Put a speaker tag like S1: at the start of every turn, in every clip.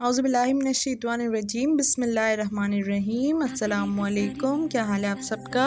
S1: औज़ुबिल्लाहिमिनश्शैतानिर्रजीम बिस्मिल्लाहिर्रहमानिर्रहीम अस्सलामु अलैकुम। क्या हाल है आप सबका?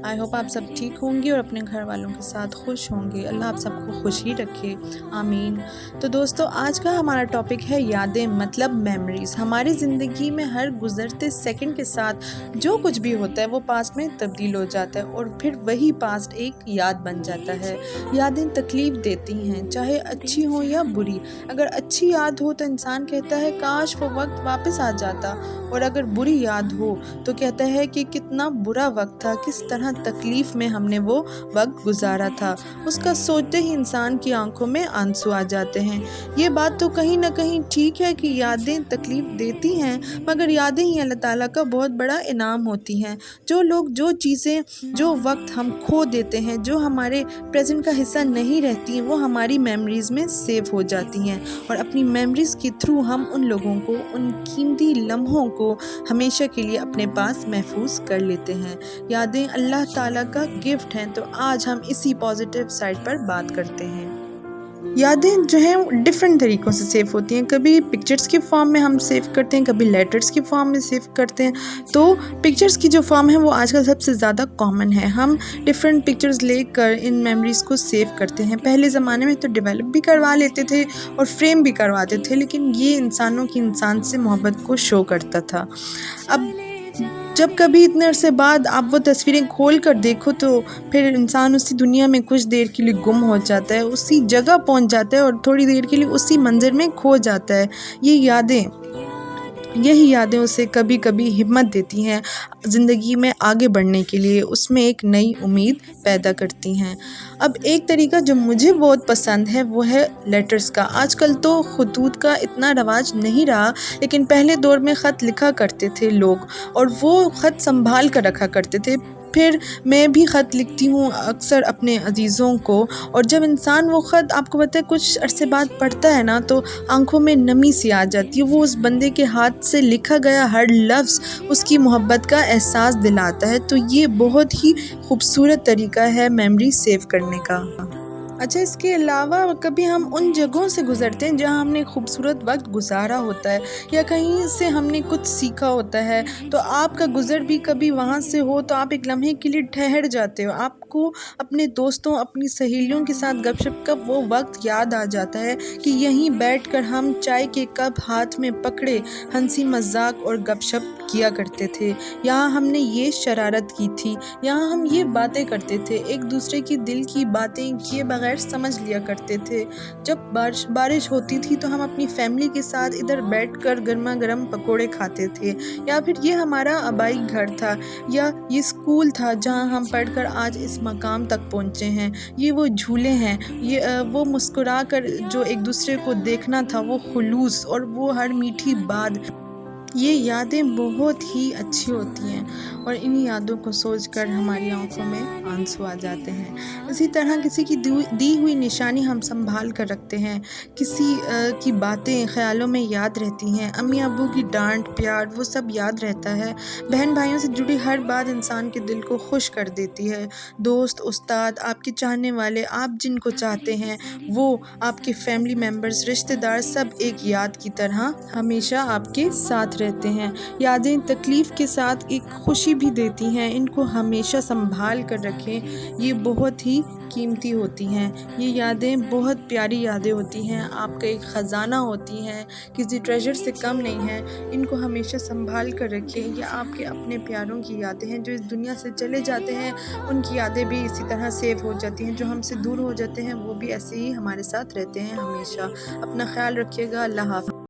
S1: आई होप आप सब ठीक होंगे और अपने घर वालों के साथ खुश होंगे। अल्लाह आप सबको खुश ही रखे, आमीन। तो दोस्तों, आज का हमारा टॉपिक है यादें, मतलब मेमोरीज़। हमारी ज़िंदगी में हर गुज़रते सेकंड के साथ जो कुछ भी होता है वो पास्ट में तब्दील हो जाता है और फिर वही पास्ट एक याद बन जाता है। यादें तकलीफ़ देती हैं, चाहे अच्छी हो या बुरी। अगर अच्छी याद हो तो इंसान कहता है काश वो वक्त वापस आ जाता, और अगर बुरी याद हो तो कहता है कि कितना बुरा वक्त था, किस तरह तकलीफ़ में हमने वो वक्त गुजारा था। उसका सोचते ही इंसान की आंखों में आंसू आ जाते हैं। ये बात तो कहीं ना कहीं ठीक है कि यादें तकलीफ़ देती हैं, मगर यादें ही अल्लाह ताला का बहुत बड़ा इनाम होती हैं। जो लोग, जो चीज़ें, जो वक्त हम खो देते हैं, जो हमारे प्रेजेंट का हिस्सा नहीं रहती हैं, वो हमारी मेमोरीज़ में सेव हो जाती हैं, और अपनी मेमोरीज़ के थ्रू हम उन लोगों को, उन कीमती लम्हों को हमेशा के लिए अपने पास महफूज कर लेते हैं। यादें अल्लाह ताला का गिफ्ट हैं, तो आज हम इसी पॉजिटिव साइड पर बात करते हैं। यादें जो हैं डिफरेंट तरीक़ों से सेव होती हैं। कभी पिक्चर्स के फॉर्म में हम सेव करते हैं, कभी लेटर्स के फॉर्म में सेव करते हैं। तो पिक्चर्स की जो फॉर्म है वो आजकल सबसे ज़्यादा कॉमन है। हम डिफरेंट पिक्चर्स लेकर इन मेमोरीज़ को सेव करते हैं। पहले ज़माने में तो डेवलप भी करवा लेते थे और फ्रेम भी करवाते थे, लेकिन ये इंसानों की इंसान से मोहब्बत को शो करता था। अब जब कभी इतने अरसे बाद आप वो तस्वीरें खोल कर देखो तो फिर इंसान उसी दुनिया में कुछ देर के लिए गुम हो जाता है, उसी जगह पहुंच जाता है और थोड़ी देर के लिए उसी मंज़र में खो जाता है। यही यादें उसे कभी कभी हिम्मत देती हैं ज़िंदगी में आगे बढ़ने के लिए, उसमें एक नई उम्मीद पैदा करती हैं। अब एक तरीका जो मुझे बहुत पसंद है वो है लेटर्स का। आजकल तो खतूत का इतना रवाज नहीं रहा, लेकिन पहले दौर में ख़त लिखा करते थे लोग, और वो ख़त संभाल कर रखा करते थे। फिर मैं भी ख़त लिखती हूँ अक्सर अपने अजीज़ों को, और जब इंसान वो ख़त, आपको पता है, कुछ अरसे बाद पढ़ता है ना, तो आंखों में नमी सी आ जाती है। वो उस बंदे के हाथ से लिखा गया हर लफ्ज़ उसकी मोहब्बत का एहसास दिलाता है। तो ये बहुत ही खूबसूरत तरीका है मेमोरी सेव करने का। अच्छा, इसके अलावा कभी हम उन जगहों से गुज़रते हैं जहाँ हमने खूबसूरत वक्त गुजारा होता है, या कहीं से हमने कुछ सीखा होता है, तो आपका गुज़र भी कभी वहाँ से हो तो आप एक लम्हे के लिए ठहर जाते हो। आपको अपने दोस्तों, अपनी सहेलियों के साथ गपशप का वो वक्त याद आ जाता है कि यहीं बैठकर हम चाय के कप हाथ में पकड़े हंसी मजाक और गपशप किया करते थे। यहाँ हमने ये शरारत की थी, यहाँ हम ये बातें करते थे, एक दूसरे की दिल की बातें किए बगैर समझ लिया करते थे। जब बारिश होती थी तो हम अपनी फैमिली के साथ इधर बैठकर गर्मा गर्म पकोड़े खाते थे, या फिर ये हमारा आबाई घर था, या ये स्कूल था जहाँ हम पढ़कर आज इस मकाम तक पहुँचे हैं। ये वो झूले हैं, ये वो मुस्कुरा कर जो एक दूसरे को देखना था, वो खुलूस और वो हर मीठी बात। ये यादें बहुत ही अच्छी होती हैं, और इन यादों को सोचकर हमारी आंखों में आंसू आ जाते हैं। इसी तरह किसी की दी हुई निशानी हम संभाल कर रखते हैं, किसी की बातें ख़्यालों में याद रहती हैं, अम्मी अब्बू की डांट, प्यार, वो सब याद रहता है। बहन भाइयों से जुड़ी हर बात इंसान के दिल को खुश कर देती है। दोस्त, उस्ताद, आपके चाहने वाले, आप जिनको चाहते हैं, वो आपके फैमिली मेम्बर्स, रिश्तेदार, सब एक याद की तरह हमेशा आपके साथ रहते हैं। यादें तकलीफ़ के साथ एक खुशी भी देती हैं, इनको हमेशा संभाल कर रखें, ये बहुत ही कीमती होती हैं। ये यादें बहुत प्यारी यादें होती हैं, आपका एक ख़जाना होती हैं, किसी ट्रेजर से कम नहीं है। इनको हमेशा संभाल कर रखें। ये आपके अपने प्यारों की यादें हैं जो इस दुनिया से चले जाते हैं, उनकी यादें भी इसी तरह सेव हो जाती हैं। जो हमसे दूर हो जाते हैं वो भी ऐसे ही हमारे साथ रहते हैं हमेशा। अपना ख्याल रखिएगा। अल्लाह हाफ़िज़।